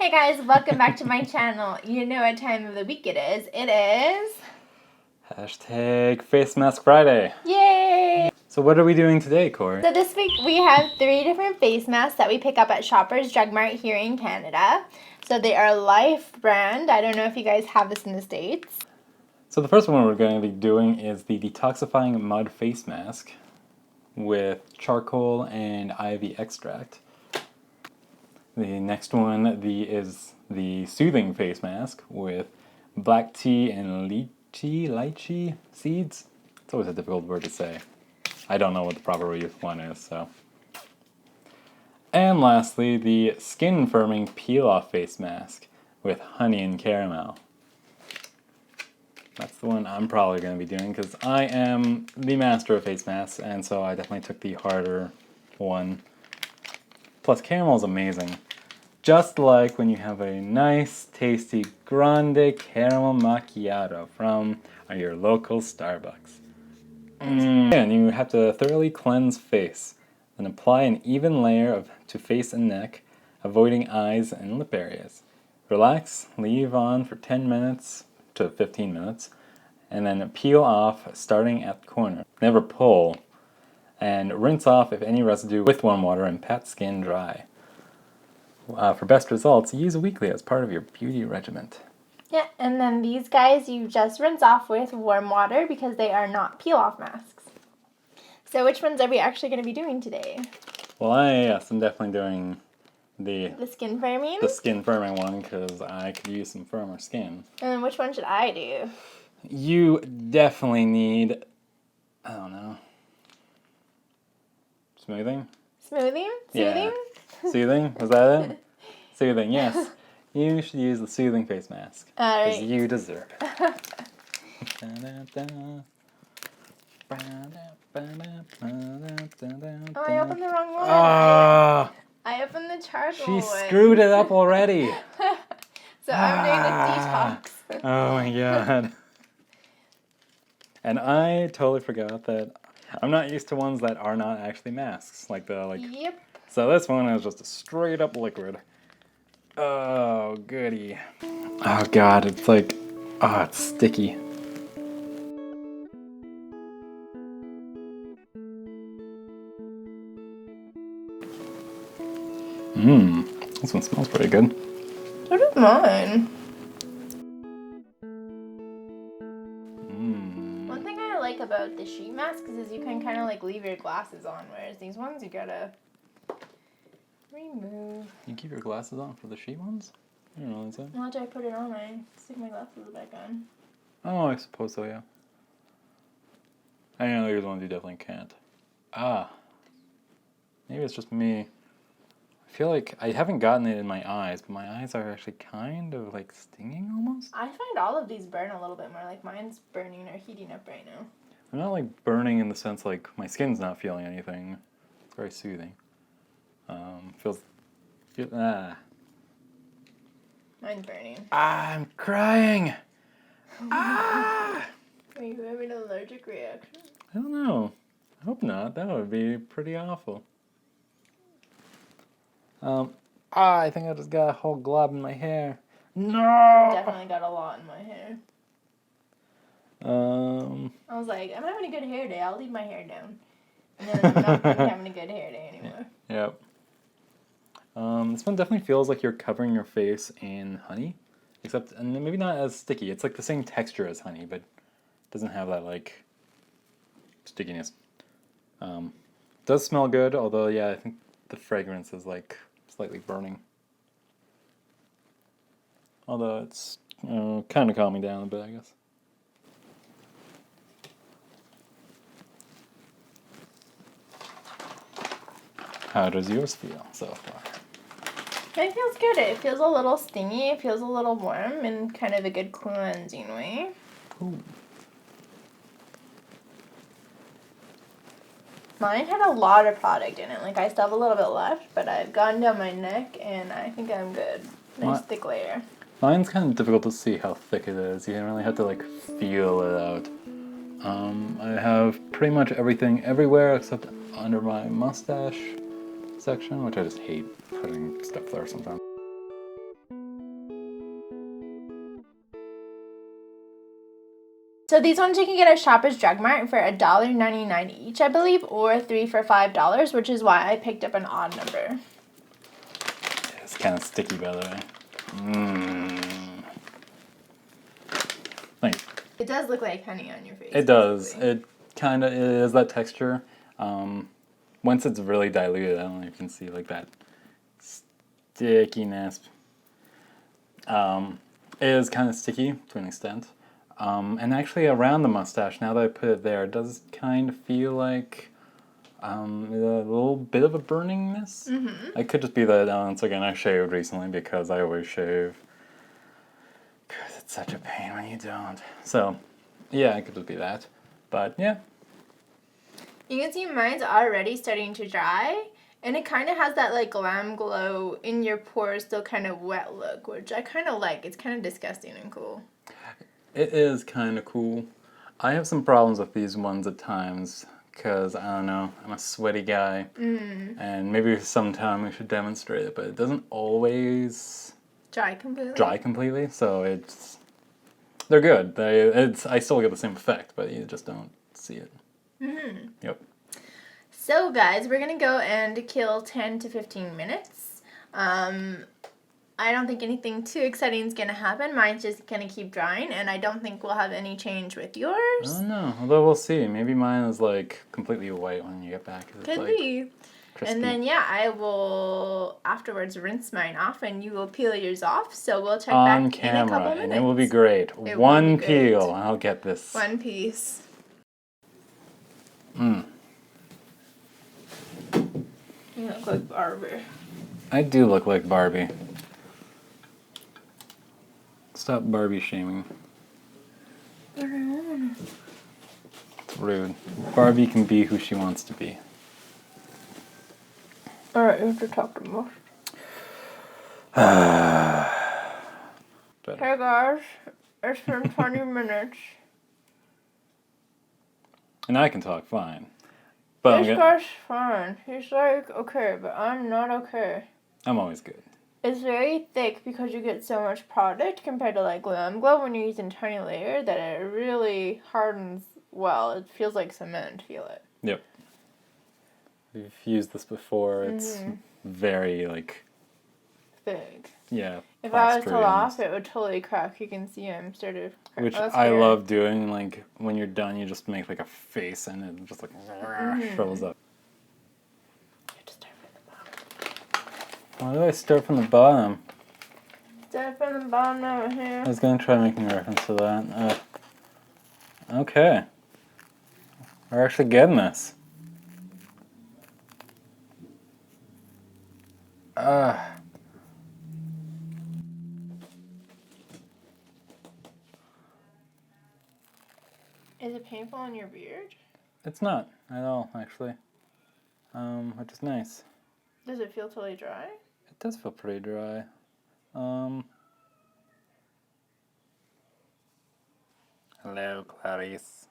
Hey guys, welcome back to my channel. You know what time of the week it is. It is... Hashtag Face Mask Friday. Yay! So what are we doing today, Corey? So this week we have 3 different face masks that we pick up at Shoppers Drug Mart here in Canada. So they are Life brand. I don't know if you guys have this in the States. So the first one we're going to be doing is the Detoxifying Mud Face Mask with charcoal and ivy extract. The next one is the Soothing Face Mask with black tea and lychee seeds. It's always a difficult word to say. I don't know what the proper one is, so. And lastly, the Skin Firming Peel-Off Face Mask with honey and caramel. That's the one I'm probably going to be doing because I am the master of face masks, and so I definitely took the harder one. Plus, caramel is amazing. Just like when you have a nice, tasty grande caramel macchiato from your local Starbucks. And you have to thoroughly cleanse face, then apply an even layer to face and neck, avoiding eyes and lip areas. Relax, leave on for 10 minutes to 15 minutes, and then peel off starting at the corner. Never pull, and rinse off if any residue with warm water and pat skin dry. For best results, use weekly as part of your beauty regimen. Yeah, and then these guys you just rinse off with warm water because they are not peel-off masks. So which ones are we actually going to be doing today? Well, I'm definitely doing the skin firming? The skin firming one because I could use some firmer skin. And then which one should I do? You definitely need, I don't know, smoothing? Smoothing? Yeah. Soothing? Soothing? Was that it? Soothing, yes. You should use the Soothing Face Mask. Alright. Because you deserve it. Oh, I opened the wrong one. Oh, I opened the charcoal she one. screwed it up already. So I'm doing a detox. Oh my god. And I totally forgot that I'm not used to ones that are not actually masks. Yep. So this one is just a straight up liquid. Oh, goody. Oh god, it's like, oh, it's sticky. This one smells pretty good. So does mine. One thing I like about the sheet masks is you can kind of like leave your glasses on, whereas these ones you gotta remove. You keep your glasses on for the sheet ones? I don't know that. Well, after I put it on, I stick my glasses back on. Oh, I suppose so, yeah. I know there's ones you definitely can't. Ah. Maybe it's just me. I feel like I haven't gotten it in my eyes, but my eyes are actually kind of like stinging almost. I find all of these burn a little bit more, like mine's burning or heating up right now. I'm not like burning in the sense like my skin's not feeling anything. It's very soothing. Mine's burning. I'm crying! Ah! Are you having an allergic reaction? I don't know. I hope not. That would be pretty awful. I think I just got a whole glob in my hair. No! Definitely got a lot in my hair. I was like, I'm having a good hair day. I'll leave my hair down. And then I'm not having a good hair day anymore. Yep. This one definitely feels like you're covering your face in honey, except and maybe not as sticky. It's like the same texture as honey, but doesn't have that like stickiness. Does smell good, although yeah, I think the fragrance is like slightly burning. Although it's kind of calming down a bit, I guess. How does yours feel so far? It feels good. It feels a little stingy. It feels a little warm in kind of a good cleansing way. Ooh. Mine had a lot of product in it. Like, I still have a little bit left, but I've gone down my neck, and I think I'm good. Nice thick layer. Mine's kind of difficult to see how thick it is. You really have to, like, feel it out. I have pretty much everything everywhere except under my mustache section, which I just hate putting stuff there sometimes. So these ones you can get at Shoppers Drug Mart for $1.99 each, I believe, or 3 for $5, which is why I picked up an odd number. It's kind of sticky, by the way. Thanks. It does look like honey on your face. It does. basically. It kind of is that texture. Once it's really diluted, I don't know if you can see like that stickiness. It is kind of sticky to an extent. And actually around the mustache, now that I put it there, it does kind of feel like a little bit of a burningness. Mm-hmm. It could just be that, once again, I shaved recently because I always shave. Because it's such a pain when you don't. So, yeah, it could just be that. But, yeah. You can see mine's already starting to dry, and it kind of has that like glam glow in your pores, still kind of wet look, which I kind of like. It's kind of disgusting and cool. It is kind of cool. I have some problems with these ones at times because, I don't know, I'm a sweaty guy. And maybe sometime we should demonstrate it, but it doesn't always Dry completely? So they're good. I still get the same effect, but you just don't see it. Mm-hmm. Yep. So guys, we're going to go and kill 10 to 15 minutes. I don't think anything too exciting is going to happen. Mine's just going to keep drying, and I don't think we'll have any change with yours. I don't know, although we'll see. Maybe mine is like completely white when you get back. Could like be. crispy. And then, yeah, I will afterwards rinse mine off, and you will peel yours off. So we'll check back on in a couple camera, minutes. and it will be great. It will One be great. peel, and I'll get this. One piece. Mm. You look like Barbie. I do look like Barbie. Stop Barbie shaming. But I wanna. It's rude. Barbie can be who she wants to be. Alright, you have to talk to most. Better. Hey guys, it's been 20 minutes. And I can talk fine. But This guy's fine. He's like, okay, but I'm not okay. I'm always good. It's very thick because you get so much product compared to like Glam Glow when you're using tiny layer that it really hardens well. It feels like cement, feel it. Yep. We've used this before. It's very like, Thick. yeah. If I was to plastery laugh, and- it would totally crack. You can see I'm started. Which that's I weird. love doing. Like when you're done, you just make like a face and it just like shrivels up. You have to start from the bottom. Why do I start from the bottom? Start from the bottom over here. I was gonna try making a reference to that. Okay. We're actually getting this. Is it painful on your beard? It's not at all, actually. Which is nice. Does it feel totally dry? It does feel pretty dry. Hello, Clarice.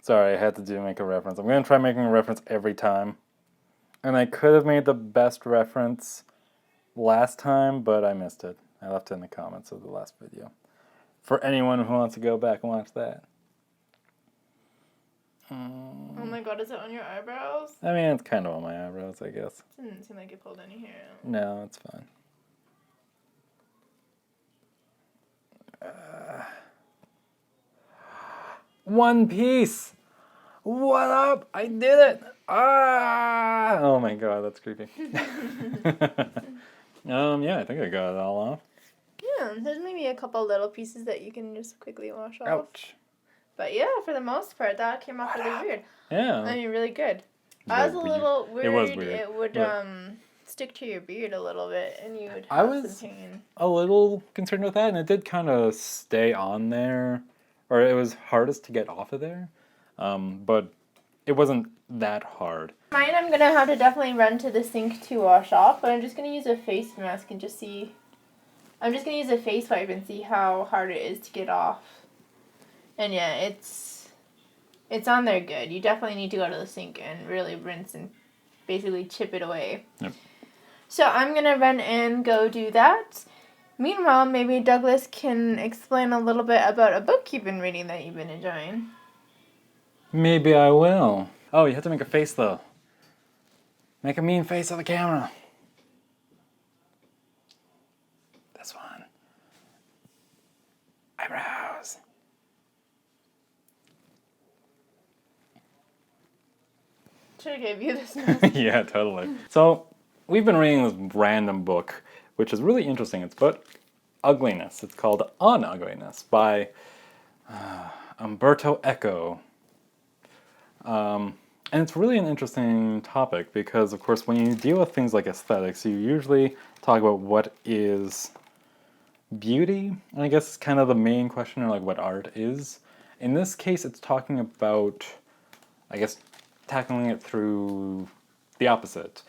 Sorry, I had to make a reference. I'm gonna try making a reference every time. And I could have made the best reference last time, but I missed it. I left it in the comments of the last video. For anyone who wants to go back and watch that. Oh my god, is it on your eyebrows? I mean, it's kind of on my eyebrows, I guess. Didn't seem like it pulled any hair out. No, it's fine. One piece! What up? I did it! Ah! Oh my god, that's creepy. Yeah, I think I got it all off. Yeah, there's maybe a couple little pieces that you can just quickly wash off. Ouch. But yeah, for the most part, that came off really weird. Yeah. I mean, really good. I was a little worried It was weird. it would But stick to your beard a little bit and you would I have was- some pain. a little concerned with that, and it did kind of stay on there, or it was hardest to get off of there, but it wasn't that hard. Mine I'm going to have to definitely run to the sink to wash off, but I'm just going to use a face mask and just see. I'm just going to use a face wipe and see how hard it is to get off. And yeah, it's on there good. You definitely need to go to the sink and really rinse and basically chip it away. Yep. So I'm going to run and go do that. Meanwhile, maybe Douglas can explain a little bit about a book you've been reading that you've been enjoying. Maybe I will. Oh, you have to make a face though. Make a mean face of the camera. This one. Eyebrows. Should I give you this mask? Yeah, totally. So, we've been reading this random book, which is really interesting. It's about ugliness. It's called On Ugliness by Umberto Eco. And it's really an interesting topic because, of course, when you deal with things like aesthetics, you usually talk about what is beauty. And I guess it's kind of the main question, or like what art is. In this case, it's talking about, I guess, tackling it through the opposite.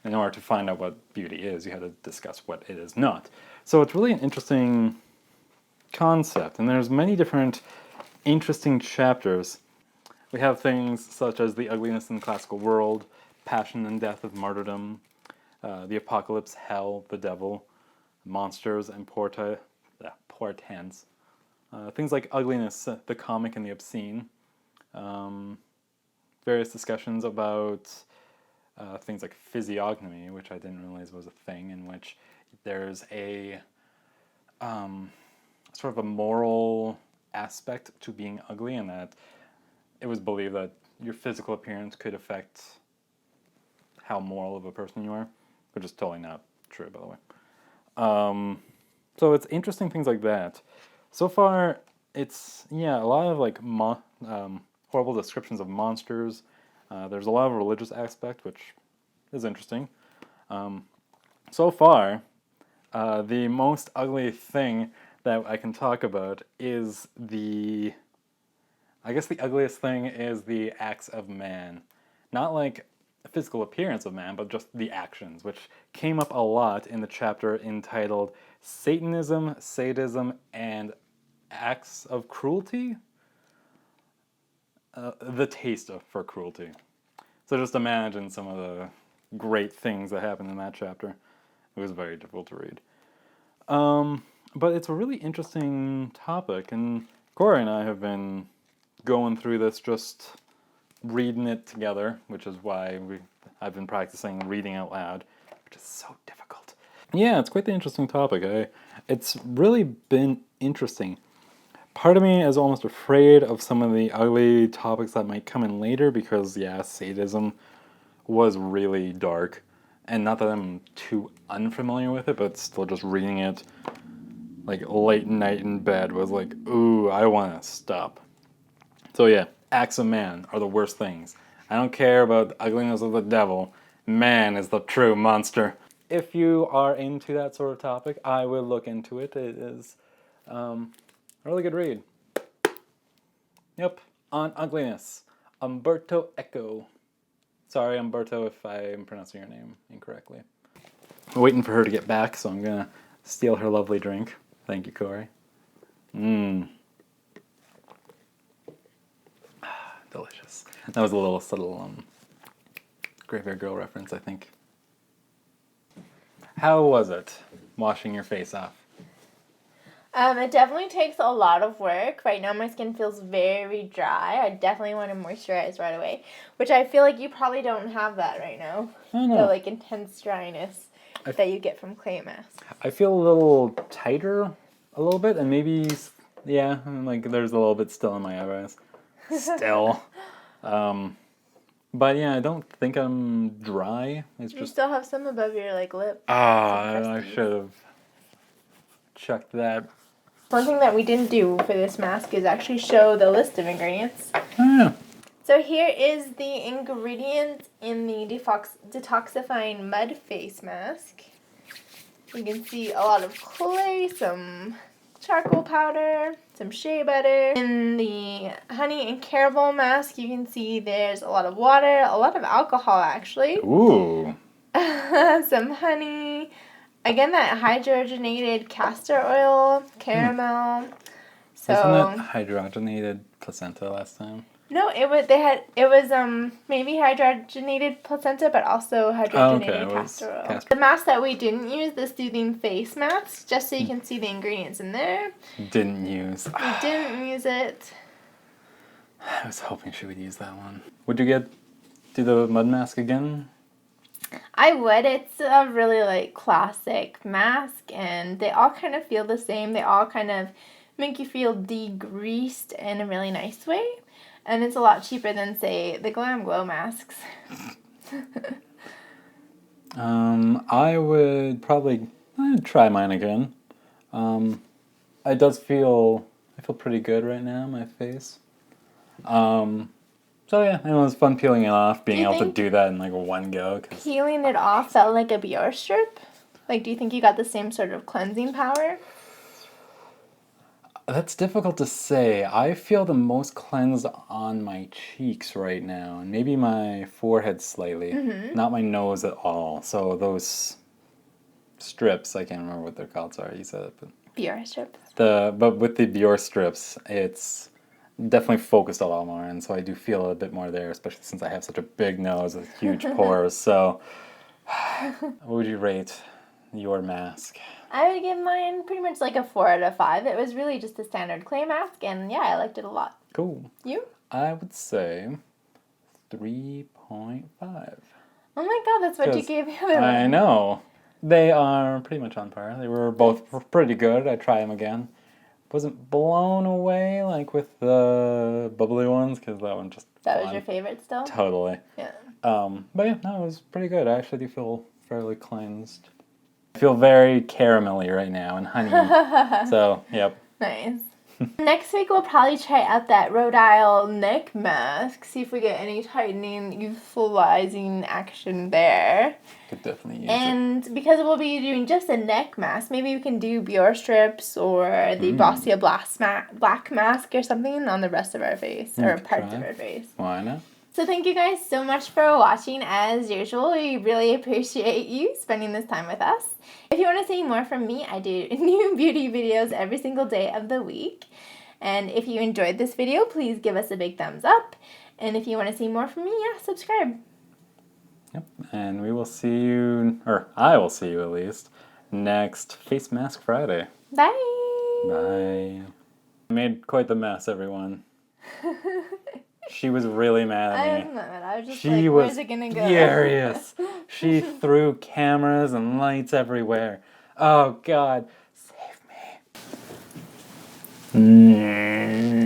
In order to find out what beauty is, you have to discuss what it is not. So it's really an interesting concept, and there's many different interesting chapters. We have things such as the ugliness in the classical world, passion and death of martyrdom, the apocalypse, hell, the devil, monsters, and portents. Things like ugliness, the comic and the obscene. Various discussions about things like physiognomy, which I didn't realize was a thing, in which there's a sort of a moral aspect to being ugly, and that it was believed that your physical appearance could affect how moral of a person you are, which is totally not true, by the way. So it's interesting things like that. So far, it's, yeah, a lot of like horrible descriptions of monsters. There's a lot of religious aspect, which is interesting. So far, the most ugly thing that I can talk about is I guess the ugliest thing is the acts of man. Not like the physical appearance of man, but just the actions, which came up a lot in the chapter entitled Satanism, Sadism, and Acts of Cruelty? The taste for cruelty. So just imagine some of the great things that happened in that chapter. It was very difficult to read. But it's a really interesting topic, and Corey and I have been going through this, just reading it together, which is why I've been practicing reading out loud, which is so difficult. Yeah, it's quite the interesting topic. It's really been interesting. Part of me is almost afraid of some of the ugly topics that might come in later because, yeah, sadism was really dark. And not that I'm too unfamiliar with it, but still just reading it like late night in bed was like, ooh, I want to stop. So yeah, acts of man are the worst things. I don't care about the ugliness of the devil. Man is the true monster. If you are into that sort of topic, I will look into it. It is a really good read. Yep, On Ugliness, Umberto Eco. Sorry, Umberto, if I'm pronouncing your name incorrectly. I'm waiting for her to get back, so I'm gonna steal her lovely drink. Thank you, Corey. Delicious. That was a little subtle Graveyard Girl reference, I think. How was it washing your face off? It definitely takes a lot of work. Right now my skin feels very dry. I definitely want to moisturize right away, which I feel like you probably don't have that right now. I know. The like intense dryness that you get from clay mask. I feel a little tighter, a little bit, and maybe, yeah, like there's a little bit still in my eyebrows. Still. But yeah, I don't think I'm dry. It's You just... still have some above your like lip. I should have checked that. One thing that we didn't do for this mask is actually show the list of ingredients. Oh, yeah. So here is the ingredients in the Detoxifying Mud Face Mask. You can see a lot of clay, some charcoal powder, some shea butter. In the honey and caramel mask, you can see there's a lot of water, a lot of alcohol actually. Ooh. Some honey. Again, that hydrogenated castor oil, caramel. So, Wasn't it hydrogenated placenta last time? No, it was maybe hydrogenated placenta, but also hydrogenated castor oil. The mask that we didn't use, the soothing face mask, just so you can see the ingredients in there. Didn't use. We didn't use it. I was hoping she would use that one. Would you do the mud mask again? I would. It's a really like classic mask, and they all kind of feel the same. They all kind of make you feel degreased in a really nice way. And it's a lot cheaper than, say, the Glam Glow masks. I would probably try mine again. I feel pretty good right now on my face. So yeah, it was fun peeling it off, being able to do that in like one go. Peeling it off felt like a Biore strip? Like, do you think you got the same sort of cleansing power? That's difficult to say. I feel the most cleansed on my cheeks right now, and maybe my forehead slightly. Not my nose at all. So those strips, I can't remember what they're called. Sorry, you said it. But Biore strips. But with the Biore strips, it's definitely focused a lot more, and so I do feel a bit more there, especially since I have such a big nose with huge pores. So, what would you rate your mask? I would give mine pretty much like a 4 out of 5. It was really just a standard clay mask, and yeah, I liked it a lot. Cool. You? I would say 3.5. Oh my god, that's what you gave the other one. I know. They are pretty much on par. They were both pretty good. I'd try them again. Wasn't blown away like with the bubbly ones, because that one just That was your favorite still? Totally. Yeah. But yeah, no, it was pretty good. I actually do feel fairly cleansed. I feel very caramelly right now and honey. So, yep. Nice. Next week we'll probably try out that Rhode Island neck mask. See if we get any tightening, youthfulizing action there. Could definitely use and because we'll be doing just a neck mask, maybe we can do Biore strips or the Bossia black mask or something on the rest of our face or parts of our face. Why not? So thank you guys so much for watching. As usual, we really appreciate you spending this time with us. If you want to see more from me, I do new beauty videos every single day of the week. And if you enjoyed this video, please give us a big thumbs up. And if you want to see more from me, yeah, subscribe. Yep, and we will see you, or I will see you at least, next Face Mask Friday. Bye! Bye. I made quite the mess, everyone. She was really mad at me. I was not mad. I was just like, where's it gonna go? Furious. She threw cameras and lights everywhere. Oh, God. Save me.